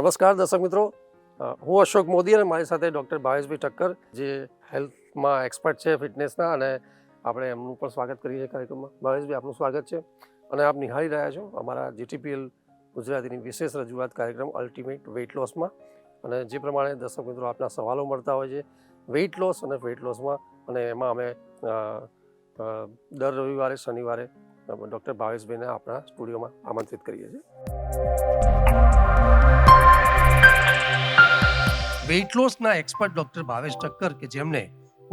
નમસ્કાર દર્શક મિત્રો, હું અશોક મોદી અને મારી સાથે ડૉક્ટર ભાવેશભાઈ ઠક્કર જે હેલ્થમાં એક્સપર્ટ છે ફિટનેસના, અને આપણે એમનું પણ સ્વાગત કરીએ છીએ કાર્યક્રમમાં. ભાવેશભાઈ, આપનું સ્વાગત છે અને આપ નિહાળી રહ્યા છો અમારા GTPL ગુજરાતીની વિશેષ રજૂઆત કાર્યક્રમ અલ્ટિમેટ વેઇટ લોસમાં. અને જે પ્રમાણે દર્શક મિત્રો આપના સવાલો મળતા હોય છે વેઇટ લોસ અને વેઇટ લોસમાં, અને એમાં અમે દર રવિવારે શનિવારે ડૉક્ટર ભાવેશભાઈને આપણા સ્ટુડિયોમાં આમંત્રિત કરીએ છીએ. વેઇટ લોસના એક્સપર્ટ ડૉક્ટર ભાવેશ ઠક્કર, કે જેમને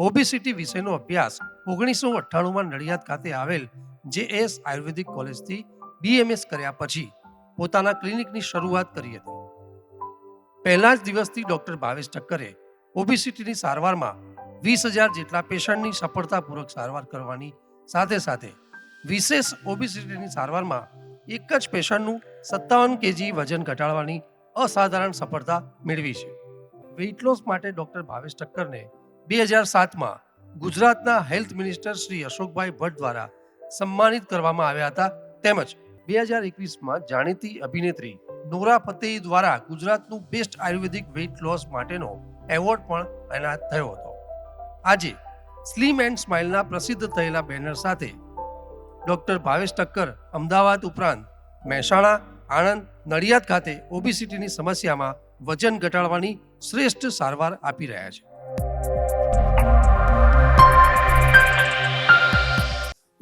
ઓબેસિટી વિષયનો અભ્યાસ 1998માં નડિયાદ ખાતે આવેલ JS આયુર્વેદિક કોલેજથી BMS કર્યા પછી પોતાના ક્લિનિકની શરૂઆત કરી હતી. પહેલા જ દિવસથી ડૉક્ટર ભાવેશ ઠક્કરે ઓબેસિટીની સારવારમાં 20,000 જેટલા પેશન્ટની સફળતાપૂર્વક સારવાર કરવાની સાથે સાથે વિશેષ ઓબેસિટીની સારવારમાં એક જ પેશન્ટનું 57 kg વજન ઘટાડવાની અસાધારણ સફળતા મેળવી છે. વેઇટ લોસ માટે ડૉક્ટર ભાવેશ ઠક્કરને 2007માં ગુજરાતના હેલ્થ મિનિસ્ટર શ્રી અશોકભાઈ ભટ્ટ દ્વારા સન્માનિત કરવામાં આવ્યા હતા. તેમજ 2021માં જાણીતી અભિનેત્રી નોરા ફતેહી દ્વારા ગુજરાતનું બેસ્ટ આયુર્વેદિક વેઇટ લોસ માટેનો એવોર્ડ પણ એનાયત થયો હતો. આજે સ્લિમ એન્ડ સ્માઇલના પ્રસિદ્ધ થયેલા બેનર સાથે ડૉક્ટર ભાવેશ ઠક્કર અમદાવાદ ઉપરાંત મહેસાણા, આણંદ, નડિયાદ ખાતે ઓબેસિટીની સમસ્યામાં વજન ઘટાડવાની શ્રેષ્ઠ સારવાર આપી રહ્યા છે.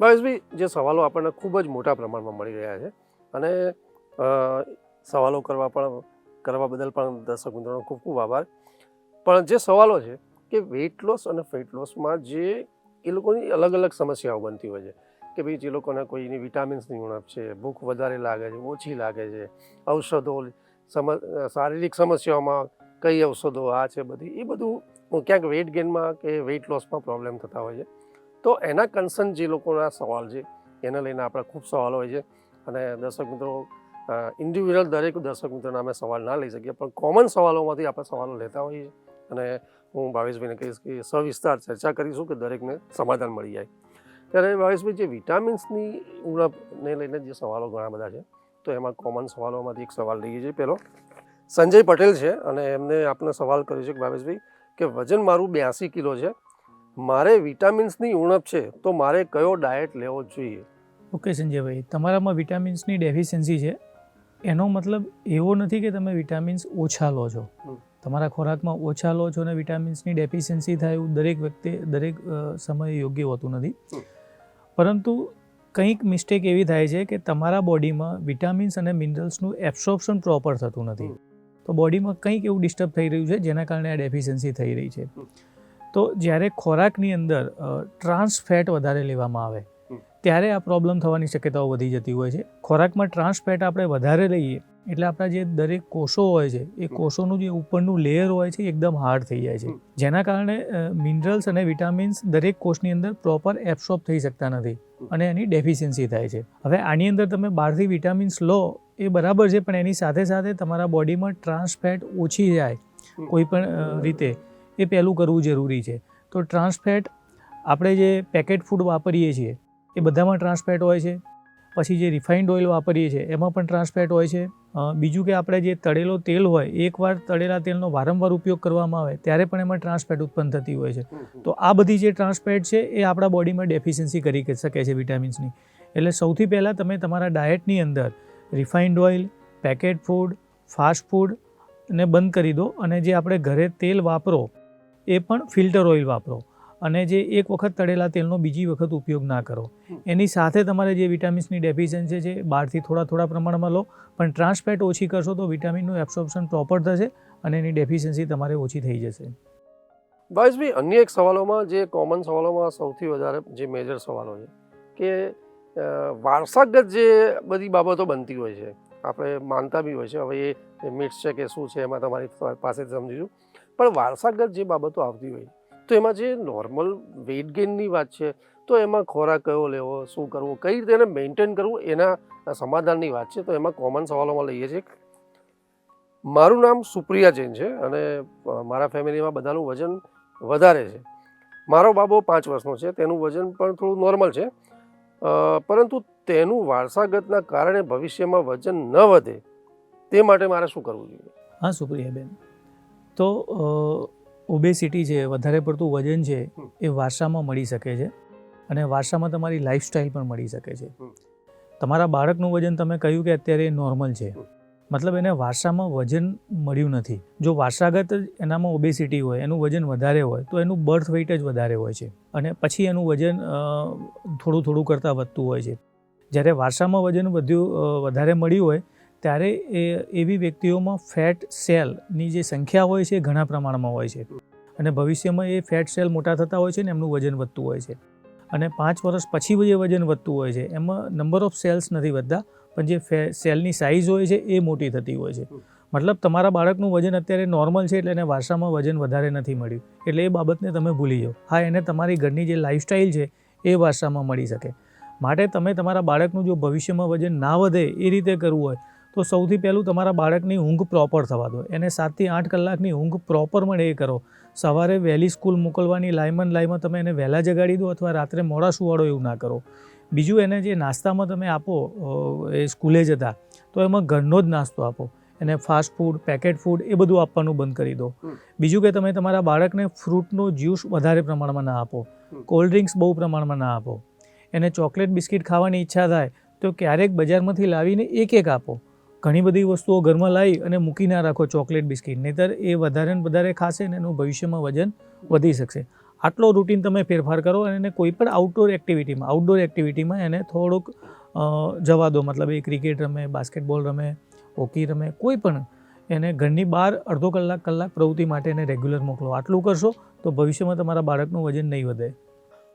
ભાવેશભાઈ, જે સવાલો આપણને ખૂબ જ મોટા પ્રમાણમાં મળી રહ્યા છે અને સવાલો કરવા બદલ પણ દર્શક મિત્રોનો ખૂબ ખૂબ આભાર. પણ જે સવાલો છે કે વેઇટ લોસ અને ફેટ લોસમાં જે એ લોકોની અલગ અલગ સમસ્યાઓ બનતી હોય છે કે ભાઈ જે લોકોને કોઈની વિટામિન્સની ઉણપ છે, ભૂખ વધારે લાગે છે, ઓછી લાગે છે, ઔષધો શારીરિક સમસ્યાઓમાં કઈ ઔષધો આ છે, બધી એ બધું ક્યાંક વેઇટ ગેઇનમાં કે વેઇટ લોસમાં પ્રોબ્લેમ થતા હોય છે. તો એના કન્સર્ન જે લોકોના સવાલ છે એને લઈને આપણા ખૂબ સવાલો હોય છે અને દર્શક મિત્રો ઇન્ડિવિજ્યુઅલ દરેક દર્શક મિત્રોના અમે સવાલ ના લઈ શકીએ, પણ કોમન સવાલોમાંથી આપણે સવાલો લેતા હોઈએ છીએ અને હું ભાવેશભાઈને કહીશ કે સવિસ્તાર ચર્ચા કરીશું કે દરેકને સમાધાન મળી જાય. ત્યારે ભાવેશભાઈ, જે વિટામિન્સની ઉણપને લઈને જે સવાલો ઘણા બધા છે, તો એમાં કોમન સવાલોમાંથી એક સવાલ લઈએ છીએ. પહેલો સંજય પટેલ છે અને એમને આપને સવાલ કર્યો છે કે ભાવેશભાઈ, કે વજન મારું 82 કિલો છે, મારે વિટામિન્સની ઉણપ છે, તો મારે કયો ડાયટ લેવો જોઈએ? ઓકે સંજયભાઈ, તમારામાં વિટામિન્સની ડેફિશિયન્સી છે. એનો મતલબ એવો નથી કે તમે વિટામિન્સ ઓછા લો છો. તમારા ખોરાકમાં ઓછા લો છો અને વિટામિન્સની ડેફિશિયન્સી થાય એવું દરેક સમયે યોગ્ય હોતું નથી. પરંતુ કંઈક મિસ્ટેક એવી થાય છે કે તમારા બોડીમાં વિટામિન્સ અને મિનરલ્સનું એબ્સોર્પ્શન પ્રોપર થતું નથી. તો બોડીમાં કંઈક એવું ડિસ્ટર્બ થઈ રહ્યું છે જેના કારણે આ ડેફિશિયન્સી થઈ રહી છે. તો જ્યારે ખોરાકની અંદર ટ્રાન્સ ફેટ વધારે લેવામાં આવે ત્યારે આ પ્રોબ્લેમ થવાની શક્યતાઓ વધી જતી હોય છે. ખોરાકમાં ટ્રાન્સ ફેટ આપણે વધારે લઈએ એટલે આપણા જે દરેક કોષો હોય છે એ કોષોનું જે ઉપરનું લેયર હોય છે એકદમ હાર્ડ થઈ જાય છે, જેના કારણે મિનરલ્સ અને વિટામિન્સ દરેક કોષની અંદર પ્રોપર એબ્સોર્બ થઈ શકતા નથી અને એની ડેફિશિયન્સી થાય છે. હવે આની અંદર તમે બહારથી વિટામિન્સ લો એ બરાબર છે, પણ એની સાથે સાથે તમારા બોડીમાં ટ્રાન્સ ફેટ ઓછી જાય કોઈ પણ રીતે એ પહેલું કરવું જરૂરી છે. તો ટ્રાન્સ ફેટ આપણે જે પેકેટ ફૂડ વાપરીએ છીએ એ બધામાં ટ્રાન્સ ફેટ હોય છે. પછી જે રિફાઇન્ડ ઓઇલ વાપરીએ છીએ એમાં પણ ટ્રાન્સ ફેટ હોય છે. બીજું કે આપણે જે તળેલો તેલ હોય, એકવાર તળેલા તેલનો વારંવાર ઉપયોગ કરવામાં આવે ત્યારે પણ એમાં ટ્રાન્સ ફેટ ઉત્પન્ન થતી હોય છે. તો આ બધી જે ટ્રાન્સ ફેટ છે એ આપણા બોડીમાં ડેફિશિયન્સી કરી શકે છે વિટામિન્સની. એટલે સૌથી પહેલાં તમે તમારા ડાયટની અંદર refined oil, packet food, fast food ને બંધ કરી દો અને જે આપણે ઘરે તેલ વાપરો એ પણ ફિલ્ટર ઓઇલ વાપરો અને જે એક વખત તળેલા તેલનો બીજી વખત ઉપયોગ ના કરો. એની સાથે તમારે જે વિટામિન્સની ડેફિશિયન્સી છે બહારથી થોડા પ્રમાણમાં લો, પણ ટ્રાન્સ ફેટ ઓછી કરશો તો વિટામિનનું એબ્સોર્પ્શન પ્રોપર થશે અને એની ડેફિશિયન્સી તમારે ઓછી થઈ જશે. ભાવેશભાઈ, અન્ય એક સવાલોમાં જે કોમન સવાલોમાં સૌથી વધારે જે મેજર સવાલો છે કે વારસાગત જે બધી બાબતો બનતી હોય છે, આપણે માનતા બી હોય છે, હવે એ મિટ્સ છે કે શું છે એમાં તમારી પાસે સમજીશું, પણ વારસાગત જે બાબતો આવતી હોય તો એમાં જે નોર્મલ વેઇટ ગેઇનની વાત છે તો એમાં ખોરાક કયો લેવો, શું કરવું, કઈ રીતે એને મેન્ટેન કરવું, એના સમાધાનની વાત છે. તો એમાં કોમન સવાલોમાં લઈએ છીએ. મારું નામ સુપ્રિયા જૈન છે અને મારા ફેમિલીમાં બધાનું વજન વધારે છે. મારો બાબો 5 વર્ષનો છે, તેનું વજન પણ થોડું નોર્મલ છે, પરંતુ તેનું વારસાગતના કારણે ભવિષ્યમાં વજન ન વધે તે માટે મારે શું કરવું જોઈએ? હા સુપ્રિયાબેન, તો ઓબેસિટી છે, વધારે પડતું વજન છે, એ વારસામાં મળી શકે છે અને વારસામાં તમારી લાઈફસ્ટાઈલ પણ મળી શકે છે. તમારા બાળકનું વજન તમે કહ્યું કે અત્યારે નોર્મલ છે, મતલબ એને વારસામાં વજન મળ્યું નથી. જો વારસાગત એનામાં ઓબેસિટી હોય, એનું વજન વધારે હોય, તો એનું બર્થ વેઇટ જ વધારે હોય છે અને પછી એનું વજન થોડું થોડું કરતાં વધતું હોય છે. જ્યારે વારસામાં વજન વધારે મળ્યું હોય ત્યારે એવી વ્યક્તિઓમાં ફેટ સેલની જે સંખ્યા હોય છે એ ઘણા પ્રમાણમાં હોય છે અને ભવિષ્યમાં એ ફેટ સેલ મોટા થતા હોય છે ને એમનું વજન વધતું હોય છે. અને 5 વર્ષ પછી જે વજન વધતું હોય છે એમાં નંબર ઓફ સેલ્સ નથી વધતા, પણ જે સેલની સાઇઝ હોય છે એ મોટી થતી હોય છે. મતલબ તમારા બાળકનું વજન અત્યારે નોર્મલ છે એટલે એને વારસામાં વજન વધારે નથી મળ્યું, એટલે એ બાબતને તમે ભૂલી જાઓ. હા, એને તમારી ઘરની જે લાઈફસ્ટાઈલ છે એ વારસામાં મળી શકે. માટે તમે તમારા બાળકનું જો ભવિષ્યમાં વજન ના વધે એ રીતે કરવું હોય તો સૌથી પહેલું તમારા બાળકની ઊંઘ પ્રોપર થવા દો. એને 7 થી 8 કલાકની ઊંઘ પ્રોપર મળે એ કરો. સવારે વહેલી સ્કૂલ મોકલવાની લાઈમાં તમે એને વહેલા જગાડી દો અથવા રાત્રે મોડા સુવાડો એવું ના કરો. બીજું, એને જે નાસ્તામાં તમે આપો એ સ્કૂલે જતા, તો એમાં ઘરનો જ નાસ્તો આપો. એને ફાસ્ટ ફૂડ, પેકેટ ફૂડ એ બધું આપવાનું બંધ કરી દો. બીજું કે તમે તમારા બાળકને ફ્રૂટનો જ્યુસ વધારે પ્રમાણમાં ના આપો, કોલ્ડ ડ્રિંક્સ બહુ પ્રમાણમાં ના આપો. એને ચોકલેટ બિસ્કિટ ખાવાની ઈચ્છા થાય તો ક્યારેક બજારમાંથી લાવીને એક આપો. ઘણી બધી વસ્તુઓ ઘરમાં લાવી અને મૂકી ના રાખો ચોકલેટ બિસ્કિટ, નહીંતર એ વધારે ને વધારે ખાશે ને એનું ભવિષ્યમાં વજન વધી શકશે. આટલો રૂટીન તમે ફેરફાર કરો અને એને કોઈ પણ આઉટડોર એક્ટિવિટીમાં એને થોડુંક જવા દો. મતલબ એ ક્રિકેટ રમે, બાસ્કેટબોલ રમે, હોકી રમે, કોઈ પણ એને ઘરની બહાર અડધો કલાક પ્રવૃત્તિ માટે એને રેગ્યુલર મોકલો. આટલું કરશો તો ભવિષ્યમાં તમારા બાળકનું વજન નહીં વધે.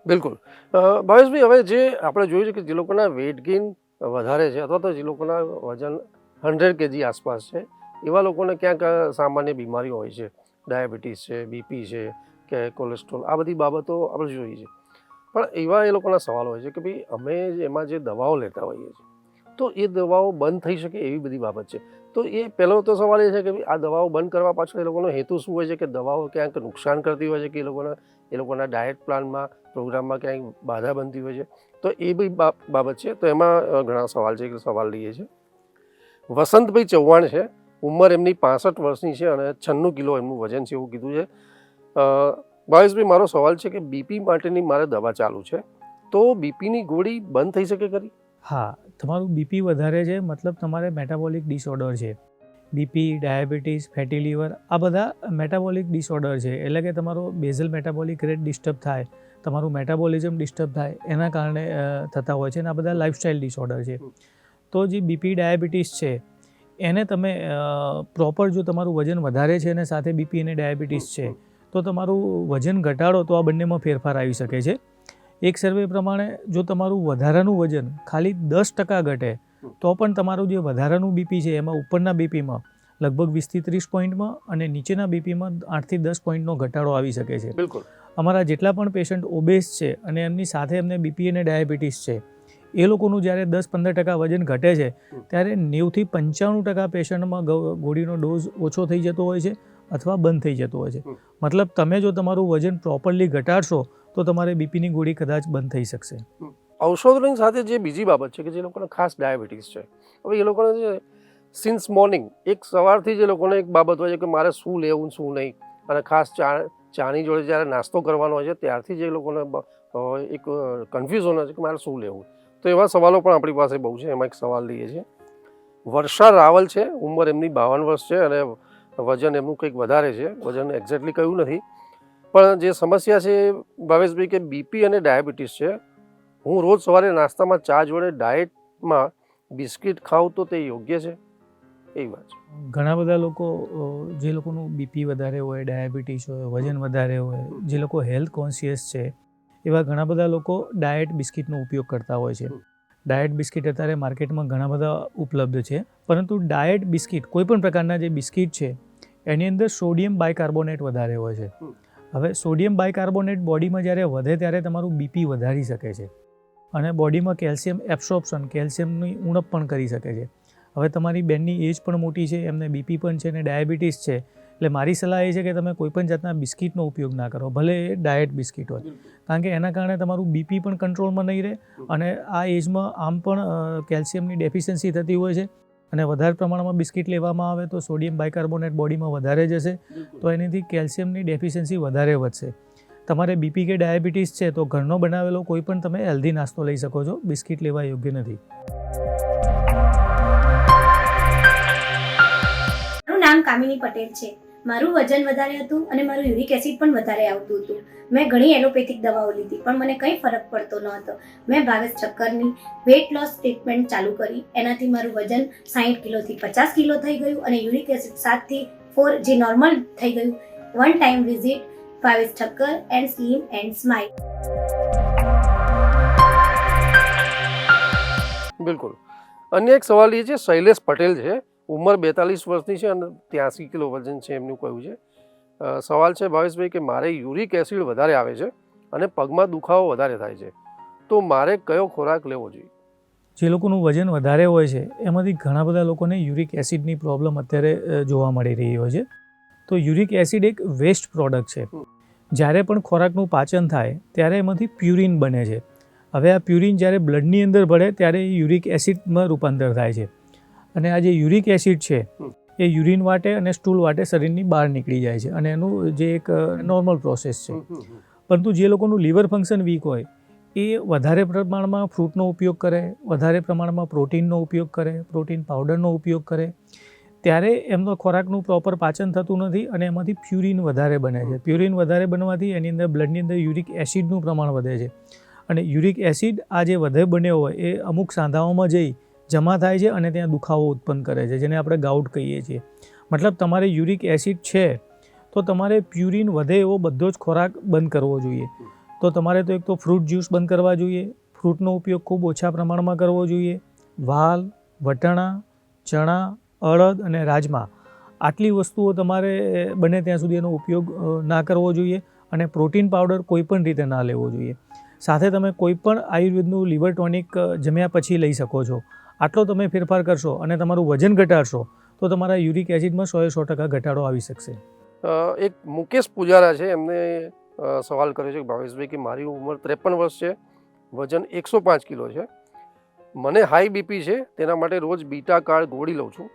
બિલકુલ. ભાવેશભાઈ, હવે જે આપણે જોયું છે કે જે લોકોના વેઇટ ગેઇન વધારે છે અથવા તો જે લોકોના વજન 100 kg આસપાસ છે, એવા લોકોને ક્યાંક સામાન્ય બીમારીઓ હોય છે, ડાયાબિટીસ છે, બીપી છે કે કોલેસ્ટ્રોલ, આ બધી બાબતો આપણે જોઈએ છે. પણ એવા એ લોકોના સવાલ હોય છે કે ભાઈ અમે એમાં જે દવાઓ લેતા હોઈએ છીએ તો એ દવાઓ બંધ થઈ શકે એવી બધી બાબત છે. તો એ પહેલો તો સવાલ એ છે કે ભાઈ આ દવાઓ બંધ કરવા પાછળ એ લોકોનો હેતુ શું હોય છે, કે દવાઓ ક્યાંક નુકસાન કરતી હોય છે કે એ લોકોના ડાયટ પ્લાનમાં, પ્રોગ્રામમાં ક્યાંય બાધા બનતી હોય છે. તો એ બી બાબત છે. તો એમાં ઘણા સવાલ છે, સવાલ લઈએ છીએ. વસંતભાઈ ચૌહાણ છે, ઉંમર એમની 65 વર્ષની છે અને 96 કિલો એમનું વજન છે એવું કીધું છે. ભાવેશભાઈ, મારો સવાલ છે કે બીપી માટેની મારે દવા ચાલુ છે, તો બીપીની ગોળી બંધ થઈ શકે ખરી? હા, તમારું બીપી વધારે છે, મતલબ તમારે મેટાબોલિક ડિસઓર્ડર છે. બીપી, ડાયાબિટીસ, ફેટી લીવર, આ બધા મેટાબોલિક ડિસઓર્ડર છે. એટલે કે તમારો બેઝલ મેટાબોલિક રેટ ડિસ્ટર્બ થાય, તમારું મેટાબોલિઝમ ડિસ્ટર્બ થાય, એના કારણે થતા હોય છે અને આ બધા લાઇફસ્ટાઇલ ડિસઓર્ડર છે. તો જે બીપી, ડાયાબિટીસ છે એને તમે પ્રોપર, જો તમારું વજન વધારે છે અને સાથે બીપી અને ડાયાબિટીસ છે તો તમારું વજન ઘટાડો તો આ બંનેમાં ફેરફાર આવી શકે છે. એક સર્વે પ્રમાણે જો તમારું વધારાનું વજન ખાલી 10% ઘટે તો પણ તમારું જે વધારાનું બીપી છે એમાં ઉપરના બીપીમાં લગભગ 20 થી 30 પોઈન્ટમાં અને નીચેના બીપીમાં 8 થી 10 પોઈન્ટનો ઘટાડો આવી શકે છે. બિલકુલ. અમારા જેટલા પણ પેશન્ટ ઓબેસ છે અને એમની સાથે એમને બીપી અને ડાયાબિટીસ છે, એ લોકોનું જ્યારે 10-15% વજન ઘટે છે ત્યારે 90 થી 95% પેશન્ટમાં ગોળીનો ડોઝ ઓછો થઈ જતો હોય છે અથવા બંધ થઈ જતો હોય છે. મતલબ તમે જો તમારું વજન પ્રોપરલી ઘટાડશો તો તમારે બીપીની ગોળી કદાચ બંધ થઈ શકશે. ઔષધોની સાથે જે બીજી બાબત છે કે જે લોકોને ખાસ ડાયાબિટીસ છે, હવે એ લોકોને જે સિન્સ મોર્નિંગ એક સવારથી જે લોકોને એક બાબત હોય છે કે મારે શું લેવું શું નહીં, અને ખાસ ચાની જોડે જ્યારે નાસ્તો કરવાનો હોય છે ત્યારથી જે લોકોને એક કન્ફ્યુઝન હોય છે કે મારે શું લેવું. તો એવા સવાલો પણ આપણી પાસે બહુ છે. એમાં એક સવાલ લઈએ છીએ. વર્ષા રાવલ છે, ઉંમર એમની 52 વર્ષ છે અને વજન એમનું કંઈક વધારે છે, વજન એક્ઝેક્ટલી કહ્યું નથી. પણ જે સમસ્યા છે ભાવેશભાઈ કે બીપી અને ડાયાબિટીસ છે. હું રોજ સવારે નાસ્તામાં ચા જોડે ડાયટમાં બિસ્કિટ ખાઉં તો તે યોગ્ય છે? એવી વાત છે. ઘણા બધા લોકો જે લોકોનું બીપી વધારે હોય, ડાયાબિટીસ હોય, વજન વધારે હોય, જે લોકો હેલ્થ કોન્શિયસ છે, એવા ઘણા બધા લોકો ડાયટ બિસ્કિટનો ઉપયોગ કરતા હોય છે. ડાયટ બિસ્કિટ અત્યારે માર્કેટમાં ઘણા બધા ઉપલબ્ધ છે, પરંતુ ડાયટ બિસ્કિટ, કોઈ પણ પ્રકારના જે બિસ્કિટ છે એની અંદર સોડિયમ બાયકાર્બોનેટ વધારે હોય છે. હવે સોડિયમ બાયકાર્બોનેટ બોડીમાં જ્યારે વધે ત્યારે તમારું બીપી વધારી શકે છે અને બોડીમાં કેલ્શિયમ એબ્સોર્પ્શન, કેલ્શિયમની ઉણપ પણ કરી શકે છે. હવે તમારી બેનની એજ પણ મોટી છે, એમને બીપી પણ છે અને ડાયાબિટીસ છે, એટલે મારી સલાહ એ છે કે તમે કોઈપણ જાતના બિસ્કિટનો ઉપયોગ ના કરો, ભલે એ ડાયટ બિસ્કિટ હોય, કારણ કે એના કારણે તમારું બીપી પણ કંટ્રોલમાં નહીં રહે અને આ એજમાં આમ પણ કેલ્શિયમની ડેફિશિયન્સી થતી હોય છે. અને વધારે પ્રમાણમાં બિસ્કિટ લેવામાં આવે તો સોડિયમ બાયકાર્બોનેટ બોડીમાં વધારે જશે, તો એનાથી કેલ્શિયમની ડેફિશિયન્સી વધારે વધશે. તમારે બીપી કે ડાયાબિટીસ છે તો ઘરનો બનાવેલો કોઈ પણ તમે હેલ્ધી નાસ્તો લઈ શકો છો, બિસ્કિટ લેવા યોગ્ય નથી. મારું નામ કામિની પટેલ છે. મારું વજન વધારે હતું અને મારું યુરિક એસિડ પણ વધારે આવતું હતું. મેં ઘણી એલોપેથિક દવાઓ લીધી પણ મને કંઈ ફરક પડતો ન હતો. મેં ભાવેશ ઠક્કરની વેટ લોસ ટ્રીટમેન્ટ ચાલુ કરી. એનાથી મારું વજન 60 કિલોથી 50 કિલો થઈ ગયું અને યુરિક એસિડ 7 થી 4 જે નોર્મલ થઈ ગયું. One time visit Bhavesh Thakkar and slim and smile. બિલકુલ. અન્ય એક સવાલ એ છે, શૈલેષ પટેલ છે, ઉંમર 42 વર્ષની છે અને 83 કિલો વજન છે એમનું કહ્યું છે. સવાલ છે ભાવેશભાઈ કે મારે યુરિક એસિડ વધારે આવે છે અને પગમાં દુખાવો વધારે થાય છે, તો મારે કયો ખોરાક લેવો જોઈએ? જે લોકોનું વજન વધારે હોય છે એમાંથી ઘણા બધા લોકોને યુરિક એસિડની પ્રોબ્લેમ અત્યારે જોવા મળી રહી હોય છે. તો યુરિક એસિડ એક વેસ્ટ પ્રોડક્ટ છે. જ્યારે પણ ખોરાકનું પાચન થાય ત્યારે એમાંથી પ્યુરિન બને છે. હવે આ પ્યુરિન જ્યારે બ્લડની અંદર ભળે ત્યારે યુરિક એસિડમાં રૂપાંતર થાય છે અને આ જે યુરિક એસિડ છે એ યુરિન વાટે અને સ્ટૂલ વાટે શરીરની બહાર નીકળી જાય છે અને એનું જે એક નોર્મલ પ્રોસેસ છે. પરંતુ જે લોકોનું લીવર ફંક્શન વીક હોય એ વધારે પ્રમાણમાં ફ્રૂટનો ઉપયોગ કરે, વધારે પ્રમાણમાં પ્રોટીનનો ઉપયોગ કરે, પ્રોટીન પાવડરનો ઉપયોગ કરે, ત્યારે એમનો ખોરાકનું પ્રોપર પાચન થતું નથી અને એમાંથી પ્યુરિન વધારે બને છે. પ્યુરિન વધારે બનવાથી એની અંદર બ્લડની અંદર યુરિક એસિડનું પ્રમાણ વધે છે અને યુરિક એસિડ આ જે વધે બન્યો હોય એ અમુક સાંધાઓમાં જઈ જમા થાય છે અને ત્યાં દુખાવો ઉત્પન્ન કરે છે, જેને આપણે ગાઉટ કહીએ છીએ. મતલબ તમારે યુરિક એસિડ છે તો તમારે પ્યુરિન વધે એવો બધો જ ખોરાક બંધ કરવો જોઈએ. તો તમારે તો એક તો ફ્રૂટ જ્યુસ બંધ કરવા જોઈએ, ફ્રૂટનો ઉપયોગ ખૂબ ઓછા પ્રમાણમાં કરવો જોઈએ, વાલ, વટાણા, ચણા, અડદ અને રાજમા આટલી વસ્તુઓ તમારે બને ત્યાં સુધી એનો ઉપયોગ ના કરવો જોઈએ અને પ્રોટીન પાવડર કોઈ પણ રીતે ના લેવો જોઈએ. સાથે તમે કોઈ પણ આયુર્વેદનું લીવર ટોનિક જમ્યા પછી લઈ શકો છો. આટલો તમે ફેરફાર કરશો અને તમારું વજન ઘટાડશો તો તમારા યુરિક એસિડમાં 100% ઘટાડો આવી શકશે. એક મુકેશ પૂજારા છે, એમને સવાલ કર્યો છે કે ભાવેશભાઈ કે મારી ઉંમર 53 વર્ષ છે, વજન 105 કિલો છે, મને હાઈ બીપી છે, તેના માટે રોજ બીટા કાર્ડ ગોળી લઉં છું.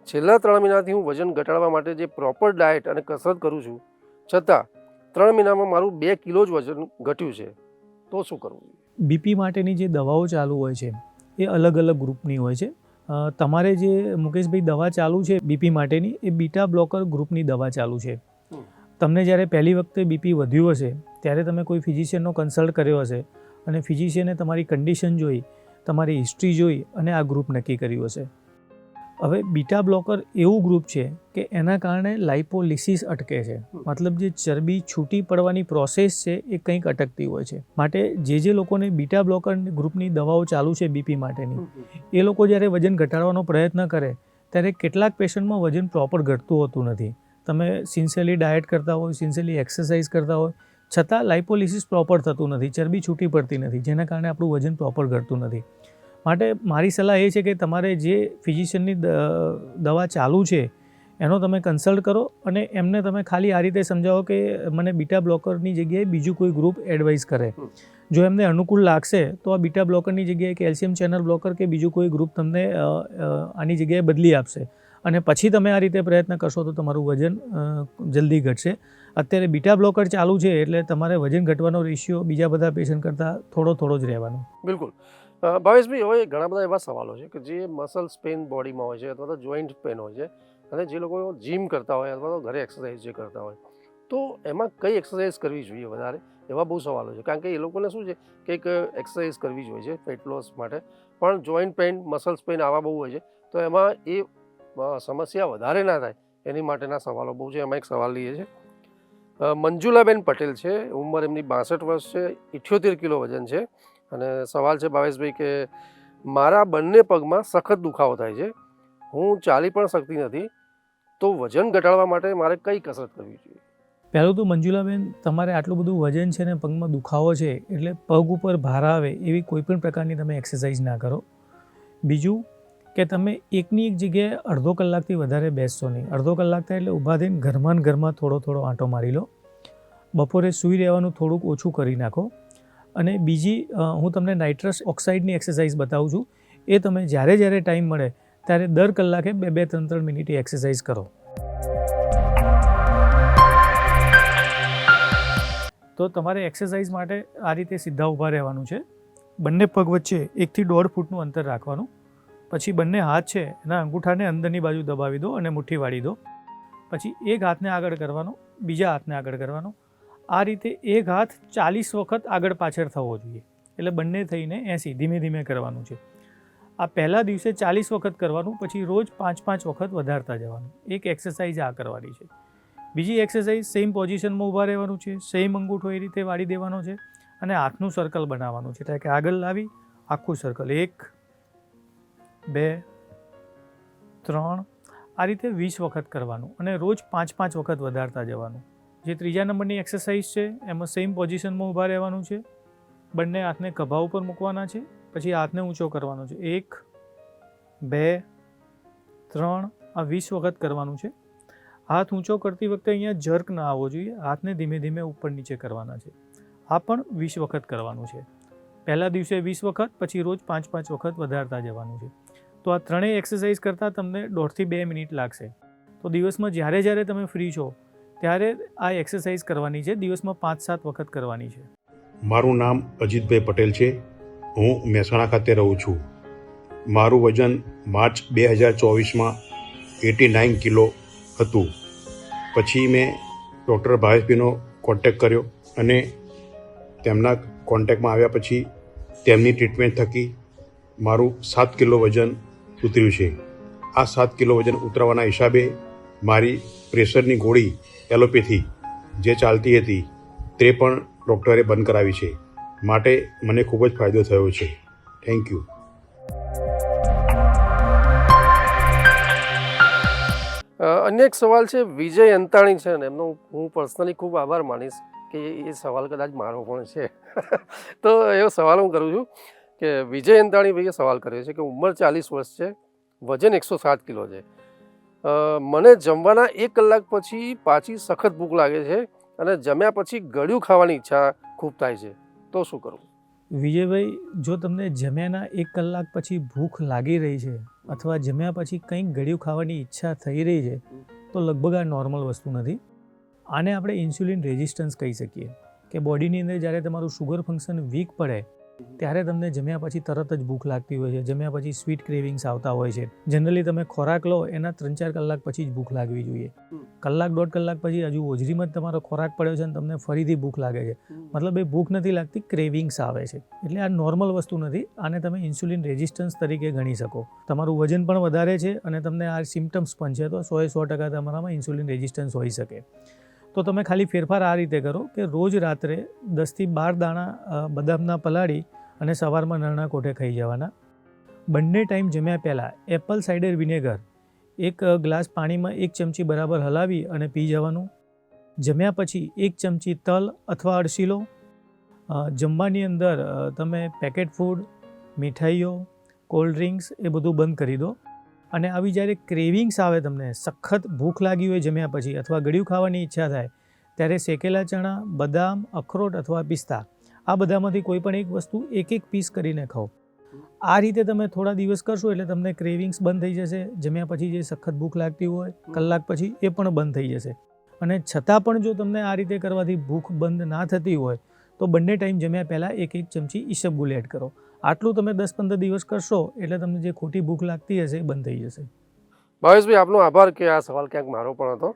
છેલ્લા 3 મહિનાથી હું વજન ઘટાડવા માટે જે પ્રોપર ડાયટ અને કસરત કરું છું, છતાં 3 મહિનામાં મારું 2 કિલો જ વજન ઘટ્યું છે, તો શું કરવું? બીપી માટેની જે દવાઓ ચાલુ હોય છે એ અલગ અલગ ગ્રુપની હોય છે. તમારે જે મુકેશભાઈ દવા ચાલુ છે બીપી માટેની એ બીટા બ્લોકર ગ્રુપની દવા ચાલુ છે. તમને જ્યારે પહેલી વખતે બીપી વધ્યું હશે ત્યારે તમે કોઈ ફિઝિશિયનનો કન્સલ્ટ કર્યો હશે અને ફિઝિશિયને તમારી કન્ડિશન જોઈ, તમારી હિસ્ટ્રી જોઈ અને આ ગ્રુપ નક્કી કર્યું હશે. હવે બીટા બ્લોકર એવું ગ્રુપ છે કે એના કારણે લાઇપોલિસિસ અટકે છે, મતલબ જે ચરબી છૂટી પડવાની પ્રોસેસ છે એ કંઈક અટકતી હોય છે. માટે જે લોકોને બીટા બ્લોકર ગ્રુપની દવાઓ ચાલુ છે બીપી માટેની, એ લોકો જ્યારે વજન ઘટાડવાનો પ્રયત્ન કરે ત્યારે કેટલાક પેશન્ટમાં વજન પ્રોપર ઘટતું હોતું નથી. તમે સિન્સિયરલી ડાયટ કરતા હોય, સિન્સિયરલી એક્સરસાઇઝ કરતા હોય, છતાં લાઇપોલિસિસ પ્રોપર થતું નથી, ચરબી છૂટી પડતી નથી, જેના કારણે આપણું વજન પ્રોપર ઘટતું નથી. માટે મારી સલાહ એ છે કે તમારે જે ફિઝિશિયનની દવા ચાલુ છે એનો તમે કન્સલ્ટ કરો અને એમને તમે ખાલી આ રીતે સમજાવો કે મને બીટા બ્લોકરની જગ્યાએ બીજું કોઈ ગ્રુપ એડવાઇસ કરે. જો એમને અનુકૂળ લાગશે તો આ બીટા બ્લોકરની જગ્યાએ કેલ્શિયમ ચેનલ બ્લોકર કે બીજું કોઈ ગ્રુપ તમને આની જગ્યાએ બદલી આપશે અને પછી તમે આ રીતે પ્રયત્ન કરશો તો તમારું વજન જલ્દી ઘટશે. અત્યારે બીટા બ્લોકર ચાલુ છે એટલે તમારે વજન ઘટવાનો રેશિયો બીજા બધા પેશન્ટ કરતાં થોડો જ રહેવાનો. બિલકુલ. ભાવેશભાઈ, હવે ઘણા બધા એવા સવાલો છે કે જે મસલ્સ પેઇન બોડીમાં હોય છે અથવા તો જોઈન્ટ પેઇન હોય છે અને જે લોકો જીમ કરતા હોય અથવા તો ઘરે એક્સરસાઇઝ જે કરતા હોય, તો એમાં કઈ એક્સરસાઇઝ કરવી જોઈએ વધારે? એવા બહુ સવાલો છે, કારણ કે એ લોકોને શું છે કે એક એક્સરસાઇઝ કરવી જોઈએ છે ફેટ લોસ માટે, પણ જોઈન્ટ પેઇન, મસલ્સ પેઇન આવા બહુ હોય છે, તો એમાં એ સમસ્યા વધારે ના થાય એની માટેના સવાલો બહુ છે. એમાં એક સવાલ લઈએ છે, મંજુલાબેન પટેલ છે, ઉંમર એમની 62 વર્ષ છે, 78 કિલો વજન છે અને સવાલ છે ભાવેશભાઈ કે મારા બંને પગમાં સખત દુખાવો થાય છે, હું ચાલી પણ શકતી નથી, તો વજન ઘટાડવા માટે મારે કઈ કસરત કરવી જોઈએ? પહેલું તો મંજુલાબેન, તમારે આટલું બધું વજન છે ને પગમાં દુખાવો છે એટલે પગ ઉપર ભાર આવે એવી કોઈ પણ પ્રકારની તમે એક્સરસાઇઝ ના કરો. બીજું કે તમે એકની એક જગ્યાએ અડધો કલાકથી વધારે બેસશો નહીં. અડધો કલાક થાય એટલે ઊભા થઈને ઘરમાં થોડો આંટો મારી લો. બપોરે સૂઈ રહેવાનું થોડુંક ઓછું કરી નાખો. અને બીજી હું તમને નાઇટ્રસ ઓક્સાઇડની એક્સરસાઇઝ બતાવું છું, એ તમે જ્યારે ટાઈમ મળે ત્યારે દર કલાકે 2-3 મિનિટ એક્સરસાઇઝ કરો. તો તમારે એક્સરસાઇઝ માટે આ રીતે સીધા ઊભા રહેવાનું છે. બંને પગ વચ્ચે 1 થી 1.5 ફૂટનું અંતર રાખવાનું. પછી બંને હાથ છે એના અંગૂઠાને અંદરની બાજુ દબાવી દો અને મુઠ્ઠી વાળી દો. પછી એક હાથને આગળ કરવાનો, બીજા હાથને આગળ કરવાનો. આ રીતે એક હાથ 40 વખત આગળ પાછળ થવો જોઈએ. એટલે બંને થઈને 80 ધીમે ધીમે કરવાનું છે. આ પહેલા દિવસે 40 વખત કરવાનું, પછી રોજ 5-5 વખત વધારતા જવાનું. એક એક્સરસાઇઝ આ કરવાની છે. બીજી એક્સરસાઇઝ સેમ પોઝિશનમાં ઊભા રહેવાનું છે, સેમ અંગૂઠો એ રીતે વાળી દેવાનો છે અને હાથનું સર્કલ બનાવવાનું છે. એટલે કે આગળ લાવી આખું સર્કલ 1, 2, 3 આ રીતે 20 વખત કરવાનું અને રોજ 5-5 વખત વધારતા જવાનું. જે ત્રીજા નંબરની એક્સરસાઇઝ છે એમાં સેમ પોઝિશનમાં ઊભા રહેવાનું છે. બંને હાથને ખભા ઉપર મૂકવાના છે, પછી હાથને ઊંચો કરવાનો છે. 1, 2, 3 આ 20 વખત કરવાનું છે. હાથ ઊંચો કરતી વખતે અહીંયા જર્ક ના આવવો જોઈએ. હાથને ધીમે ધીમે ઉપર નીચે કરવાના છે. આ પણ 20 વખત કરવાનું છે. પહેલા દિવસે 20 વખત, પછી રોજ 5-5 વખત વધારતા જવાનું છે. તો આ ત્રણેય એક્સરસાઇઝ કરતાં તમને 1.5 થી 2 મિનિટ લાગશે. તો દિવસમાં જ્યારે તમે ફ્રી છો ત્યારે આ એક્સરસાઇઝ કરવાની છે. દિવસમાં 5-7 વખત કરવાની છે. મારું નામ અજીતભાઈ પટેલ છે. હું મહેસાણા ખાતે રહું છું. મારું વજન માર્ચ 2024માં 89 કિલો હતું. પછી મેં ડૉક્ટર ભાવેશભાઈનો કોન્ટેક્ટ કર્યો અને તેમના કોન્ટેક્ટમાં આવ્યા પછી તેમની ટ્રીટમેન્ટ થકી મારું 7 કિલો વજન ઉતર્યું છે. આ 7 કિલો વજન ઉતરવાના હિસાબે મારી પ્રેશરની ગોળી એલોપેથી જે ચાલતી હતી તે પણ ડૉક્ટરે બંધ કરાવી છે. માટે મને ખૂબ જ ફાયદો થયો છે. Thank you. અન્ય એક સવાલ છે, વિજય અંતાણી છે ને એમનો હું પર્સનલી ખૂબ આભાર માનીશ કે એ સવાલ કદાચ મારો પણ છે. તો એવો સવાલ હું કરું છું કે વિજય અંતાણી ભાઈએ સવાલ કર્યો છે કે ઉંમર 40 વર્ષ છે, વજન 107 કિલો છે, મને જમવાના 1 કલાક પછી પાછી સખત ભૂખ લાગે છે અને જમ્યા પછી ગળ્યું ખાવાની ઈચ્છા ખૂબ થાય છે, તો શું કરવું? વિજયભાઈ, જો તમને જમ્યાના 1 કલાક પછી ભૂખ લાગી રહી છે અથવા જમ્યા પછી કંઈક ગળ્યું ખાવાની ઈચ્છા થઈ રહી છે તો લગભગ આ નોર્મલ વસ્તુ નથી. આને આપણે ઇન્સ્યુલિન રેઝિસ્ટન્સ કહી શકીએ કે બોડીની અંદર જ્યારે તમારું શુગર ફંક્શન વીક પડે ત્યારે તમને જમ્યા પછી તરત જ ભૂખ લાગતી હોય છે. જમ્યા પછી સ્વીટ ક્રેવિંગ્સ આવતા હોય છે. જનરલી તમે ખોરાક લો એના 3-4 કલાક પછી જ ભૂખ લાગવી જોઈએ. 1-1.5 કલાક પછી હજુ હોજરીમાં જ તમારો ખોરાક પડ્યો છે અને તમને ફરીથી ભૂખ લાગે છે, મતલબ એ ભૂખ નથી લાગતી, ક્રેવિંગ્સ આવે છે. એટલે આ નોર્મલ વસ્તુ નથી. આને તમે ઇન્સ્યુલિન રેઝિસ્ટન્સ તરીકે ગણી શકો. તમારું વજન પણ વધારે છે અને તમને આ સિમ્ટમ્સ પણ છે, તો 100% તમારામાં ઇન્સ્યુલિન રેઝિસ્ટન્સ હોઈ શકે. તો તમે ખાલી ફેરફાર આ રીતે કરો કે રોજ રાત્રે 10 થી 12 દાણા બદામના પલાળી અને સવારમાં નરણા કોઠે ખાઈ જવાના. બંને ટાઈમ જમ્યા પહેલાં એપલ સાઇડર વિનેગર 1 ગ્લાસ પાણીમાં 1 ચમચી બરાબર હલાવી અને પી જવાનું. જમ્યા પછી 1 ચમચી તલ અથવા અળસી લો. જમવાની અંદર તમે પેકેટ ફૂડ, મીઠાઈઓ, કોલ્ડ ડ્રિંક્સ એ બધું બંધ કરી દો. અને આવી જ્યારે ક્રેવિંગ્સ આવે, તમને સખત ભૂખ લાગી હોય જમ્યા પછી અથવા ગળ્યું ખાવાની ઈચ્છા થાય, ત્યારે શેકેલા ચણા, બદામ, અખરોટ અથવા પિસ્તા આ બધામાંથી કોઈ પણ એક વસ્તુ 1-1 પીસ કરીને ખાઓ. આ રીતે તમે થોડા દિવસ કરશો એટલે તમને ક્રેવિંગ્સ બંધ થઈ જશે. જમ્યા પછી જે સખત ભૂખ લાગતી હોય કલાક પછી એ પણ બંધ થઈ જશે. અને છતાં પણ જો તમને આ રીતે કરવાથી ભૂખ બંધ ના થતી હોય તો બંને ટાઈમ જમ્યા પહેલાં 1-1 ચમચી ઈસબગુલ એડ કરો. આટલું તમે 10-15 દિવસ કરશો એટલે તમને જે ખોટી ભૂખ લાગતી હશે એ બંધ થઈ જશે. ભાવેશભાઈ, આપનો આભાર કે આ સવાલ ક્યાંક મારો પણ હતો.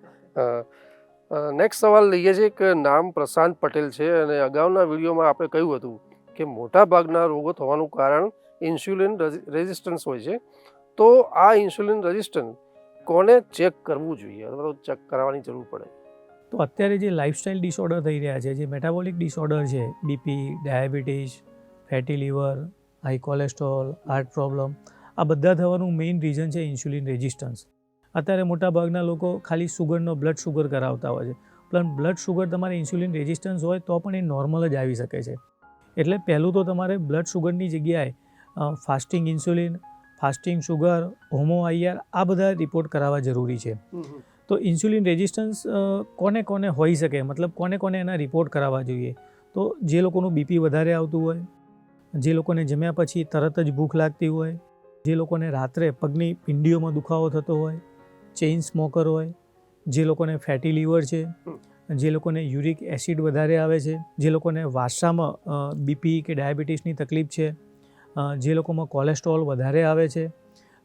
નેક્સ્ટ સવાલ લઈએ છીએ કે નામ પ્રશાંત પટેલ છે અને અગાઉના વિડીયોમાં આપણે કહ્યું હતું કે મોટાભાગના રોગો થવાનું કારણ ઇન્સ્યુલિન રેઝિસ્ટન્સ હોય છે. તો આ ઇન્સ્યુલિન રેઝિસ્ટન્સ કોને ચેક કરવું જોઈએ અથવા તો ચેક કરાવવાની જરૂર પડે? તો અત્યારે જે લાઇફસ્ટાઇલ ડિસઓર્ડર થઈ રહ્યા છે, જે મેટાબોલિક ડિસઓર્ડર છે, BP, diabetes, fatty liver, high cholesterol, heart problem, આ બધા થવાનું મેઇન રીઝન છે ઇન્સ્યુલિન રેઝિસ્ટન્સ. અત્યારે મોટાભાગના લોકો ખાલી સુગરનો બ્લડ શુગર કરાવતા હોય છે, પણ બ્લડ શુગર તમારે ઇન્સ્યુલિન રેઝિસ્ટન્સ હોય તો પણ એ નોર્મલ જ આવી શકે છે. એટલે પહેલું તો તમારે બ્લડ શુગરની જગ્યાએ fasting insulin, fasting sugar, HOMA IR આ બધા રિપોર્ટ કરાવવા જરૂરી છે. તો ઇન્સ્યુલિન રેઝિસ્ટન્સ કોને કોને હોઈ શકે, મતલબ કોને કોને એના રિપોર્ટ કરાવવા જોઈએ? તો જે લોકોનું બીપી વધારે આવતું હોય, જે લોકોને જમ્યા પછી તરત જ ભૂખ લાગતી હોય, જે લોકોને રાત્રે પગની પિંડીઓમાં દુખાવો થતો હોય, ચેઇન સ્મોકર હોય, જે લોકોને ફેટી લીવર છે, જે લોકોને યુરિક એસિડ વધારે આવે છે, જે લોકોને વાસામાં બીપી કે ડાયાબિટીસની તકલીફ છે, જે લોકોમાં કોલેસ્ટ્રોલ વધારે આવે છે,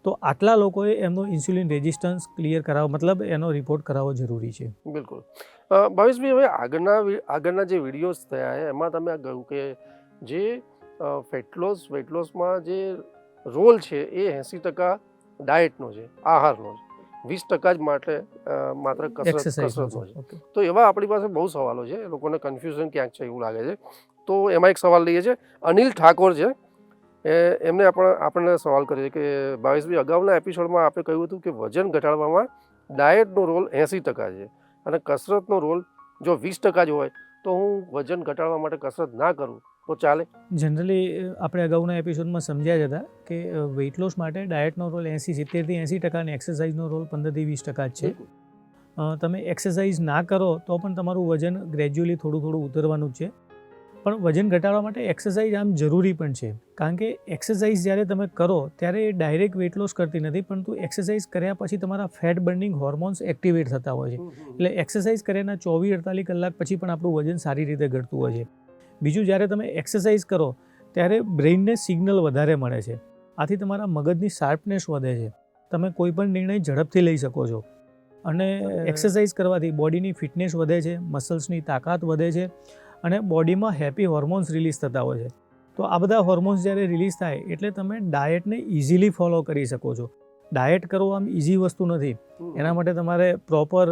તો આટલા લોકોએ એમનો ઇન્સ્યુલિન રેઝિસ્ટન્સ ક્લિયર કરાવવો, મતલબ એનો રિપોર્ટ કરાવવો જરૂરી છે. બિલકુલ. ભાવેશભાઈ, હવે આગળના જે વિડીયોઝ થયા છે એમાં તમે કહ્યું કે જે વેટ લોસમાં જે રોલ છે એ 80% ડાયટનો છે, આહારનો છે, 20% જ માત્ર કસરતનો છે. ઓકે. તો એવા આપણી પાસે બહુ સવાલો છે, લોકોને કન્ફ્યુઝન ક્યાંક છે એવું લાગે છે. તો એમાં એક સવાલ લઈએ છે. અનિલ ઠાકોર છે, એમને આપણને સવાલ કર્યો છે કે ભાવેશભાઈ, અગાઉના એપિસોડમાં આપણે કહ્યું હતું કે વજન ઘટાડવામાં ડાયટનો રોલ 80% છે અને કસરતનો રોલ જો 20% જ હોય તો હું વજન ઘટાડવા માટે કસરત ના કરું તો ચાલે? જનરલી આપણે અગાઉના એપિસોડમાં સમજ્યા જ હતા કે વેઇટ લોસ માટે ડાયટનો રોલ 70-થી 80% અને એક્સરસાઇઝનો રોલ 15-થી 20% જ છે. તમે એક્સરસાઇઝ ના કરો તો પણ તમારું વજન ગ્રેજ્યુઅલી થોડું થોડું ઉતરવાનું જ છે. પણ વજન ઘટાડવા માટે એક્સરસાઇઝ આમ જરૂરી પણ છે, કારણ કે એક્સરસાઇઝ જ્યારે તમે કરો ત્યારે એ ડાયરેક્ટ વેઇટ લોસ કરતી નથી, પરંતુ એક્સરસાઇઝ કર્યા પછી તમારા ફેટ બર્નિંગ હોર્મોન્સ એક્ટિવેટ થતા હોય છે. એટલે એક્સરસાઇઝ કર્યાના 24-48 કલાક પછી પણ આપણું વજન સારી રીતે ઘટતું હોય છે. બીજું, જ્યારે તમે એક્સરસાઇઝ કરો ત્યારે બ્રેઇનને સિગ્નલ વધારે મળે છે, આથી તમારા મગજની શાર્પનેસ વધે છે, તમે કોઈ પણ નિર્ણય ઝડપથી લઈ શકો છો. અને એક્સરસાઇઝ કરવાથી બોડીની ફિટનેસ વધે છે, મસલ્સની તાકાત વધે છે અને બોડીમાં હેપી હોર્મોન્સ રિલીઝ થતા હોય છે. તો આ બધા હોર્મોન્સ જ્યારે રિલીઝ થાય એટલે તમે ડાયટને ઇઝીલી ફોલો કરી શકો છો. ડાયટ કરવું આમ ઇઝી વસ્તુ નથી, એના માટે તમારે પ્રોપર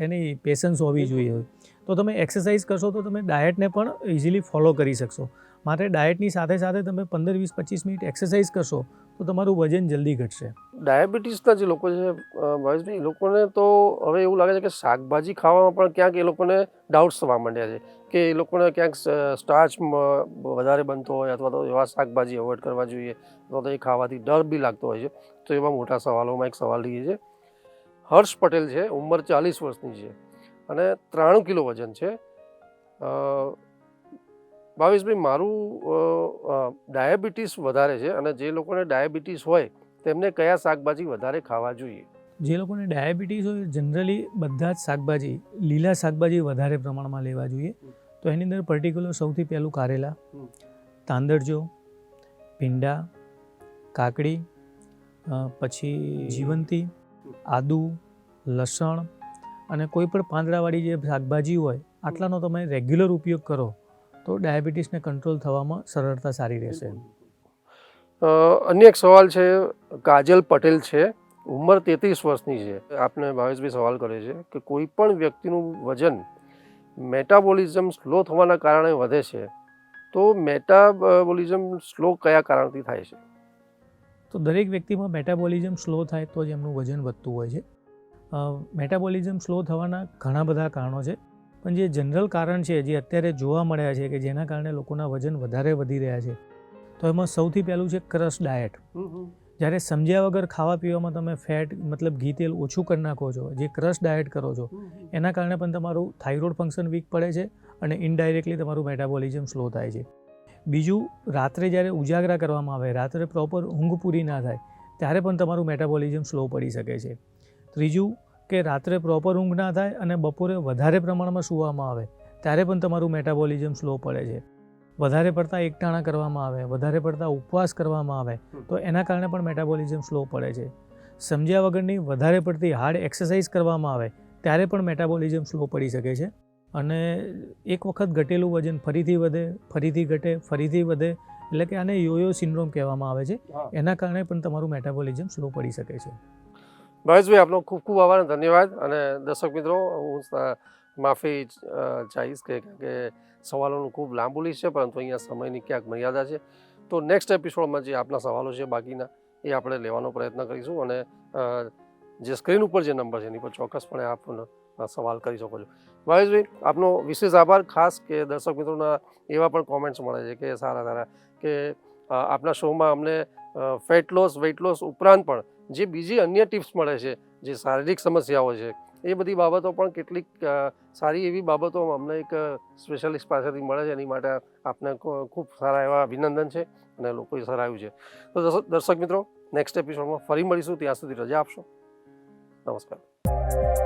એની પેશન્સ હોવી જોઈએ. તો તમે એક્સરસાઇઝ કરશો તો તમે ડાયટને પણ ઇઝીલી ફોલો કરી શકશો. માટે ડાયટની સાથે સાથે તમે 15, 20, 25 મિનિટ એક્સરસાઇઝ કરશો તો તમારું વજન જલ્દી ઘટશે. ડાયાબિટીસના જે લોકો છે ભાવેશભાઈ, એ લોકોને તો હવે એવું લાગે છે કે શાકભાજી ખાવામાં પણ ક્યાંક એ લોકોને ડાઉટ્સ થવા માંડ્યા છે કે એ લોકોને ક્યાંક સ્ટાર્ચ વધારે બનતો હોય અથવા તો એવા શાકભાજી અવોઇડ કરવા જોઈએ અથવા તો એ ખાવાથી ડર બી લાગતો હોય છે. તો એવા મોટા સવાલોમાં એક સવાલ લઈએ છે. હર્ષ પટેલ છે, ઉંમર 40 વર્ષની છે અને 93 કિલો વજન છે. ભાવેશભાઈ, મારું ડાયાબિટીસ વધારે છે અને જે લોકોને ડાયાબિટીસ હોય તેમને કયા શાકભાજી વધારે ખાવા જોઈએ? જે લોકોને ડાયાબિટીસ હોય જનરલી બધા જ શાકભાજી, લીલા શાકભાજી વધારે પ્રમાણમાં લેવા જોઈએ. તો એની અંદર પર્ટિક્યુલર સૌથી પહેલું કારેલા, તાંદરજો, ભીંડા, કાકડી, પછી જીવંતી, આદુ, લસણ અને કોઈ પણ પાંદડાવાળી જે શાકભાજી હોય આટલાનો તમે રેગ્યુલર ઉપયોગ કરો તો ડાયાબિટીસને કંટ્રોલ થવામાં સરળતા સારી રહેશે. અન્ય એક સવાલ છે, કાજલ પટેલ છે, ઉંમર 33 વર્ષની છે. આપને ભાવેશભાઈ સવાલ કરે છે કે કોઈ પણ વ્યક્તિનું વજન મેટાબોલિઝમ સ્લો થવાના કારણે વધે છે, તો મેટાબોલિઝમ સ્લો કયા કારણથી થાય છે? તો દરેક વ્યક્તિમાં મેટાબોલિઝમ સ્લો થાય તો જ એમનું વજન વધતું હોય છે. મેટાબોલિઝમ સ્લો થવાના ઘણા બધા કારણો છે, પણ જે જનરલ કારણ છે જે અત્યારે જોવા મળ્યા છે કે જેના કારણે લોકોના વજન વધારે વધી રહ્યા છે, તો એમાં સૌથી પહેલું છે ક્રશ ડાયટ. જ્યારે સમજ્યા વગર ખાવા પીવામાં તમે ફેટ મતલબ ઘી તેલ ઓછું કરી નાખો છો, જે ક્રશ ડાયટ કરો છો, એના કારણે પણ તમારું થાઇરોઇડ ફંક્શન વીક પડે છે અને ઇનડાયરેક્ટલી તમારું મેટાબોલિઝમ સ્લો થાય છે. બીજું, રાત્રે જ્યારે ઉજાગરા કરવામાં આવે, રાત્રે પ્રોપર ઊંઘ પૂરી ના થાય ત્યારે પણ તમારું મેટાબોલિઝમ સ્લો પડી શકે છે. ત્રીજું, કે રાત્રે પ્રોપર ઊંઘ ના થાય અને બપોરે વધારે પ્રમાણમાં સૂવામાં આવે ત્યારે પણ તમારું મેટાબોલિઝમ સ્લો પડે છે. વધારે પડતા એકટાણા કરવામાં આવે, વધારે પડતા ઉપવાસ કરવામાં આવે તો એના કારણે પણ મેટાબોલિઝમ સ્લો પડે છે. સમજ્યા વગરની વધારે પડતી હાર્ડ એક્સરસાઇઝ કરવામાં આવે ત્યારે પણ મેટાબોલિઝમ સ્લો પડી શકે છે અને એક વખત ઘટેલું વજન ફરીથી વધે, ફરીથી ઘટે, ફરીથી વધે, એટલે કે આને યોયો સિન્ડ્રોમ કહેવામાં આવે છે. એના કારણે પણ તમારું મેટાબોલિઝમ સ્લો પડી શકે છે. ભાવેશભાઈ, આપનો ખૂબ ખૂબ આભાર અને ધન્યવાદ. અને દર્શક મિત્રો, હું માફી ચાહીશ કે સવાલોનું ખૂબ લાંબુ લિસ્ટ છે, પરંતુ અહીંયા સમયની ક્યાંક મર્યાદા છે. તો નેક્સ્ટ એપિસોડમાં જે આપના સવાલો છે બાકીના એ આપણે લેવાનો પ્રયત્ન કરીશું અને જે સ્ક્રીન ઉપર જે નંબર છે એની પર ચોક્કસપણે આપ સવાલ કરી શકો છો. ભાવેશભાઈ, આપનો વિશેષ આભાર. ખાસ કે દર્શક મિત્રોના એવા પણ કોમેન્ટ્સ મળે છે કે સારા કે આપના શોમાં અમને ફેટ લોસ, વેઇટ લોસ ઉપરાંત પણ જે બીજી અન્ય ટિપ્સ મળે છે, જે શારીરિક સમસ્યાઓ છે એ બધી બાબતો પણ કેટલીક સારી એવી બાબતો અમને એક સ્પેશિયાલિસ્ટ પાસેથી મળે છે. એની માટે આપને ખૂબ સારા એવા અભિનંદન છે અને લોકોએ સરાહ્યું છે. તો દર્શક મિત્રો, નેક્સ્ટ એપિસોડમાં ફરી મળીશું. ત્યાં સુધી રજા આપશો. નમસ્કાર.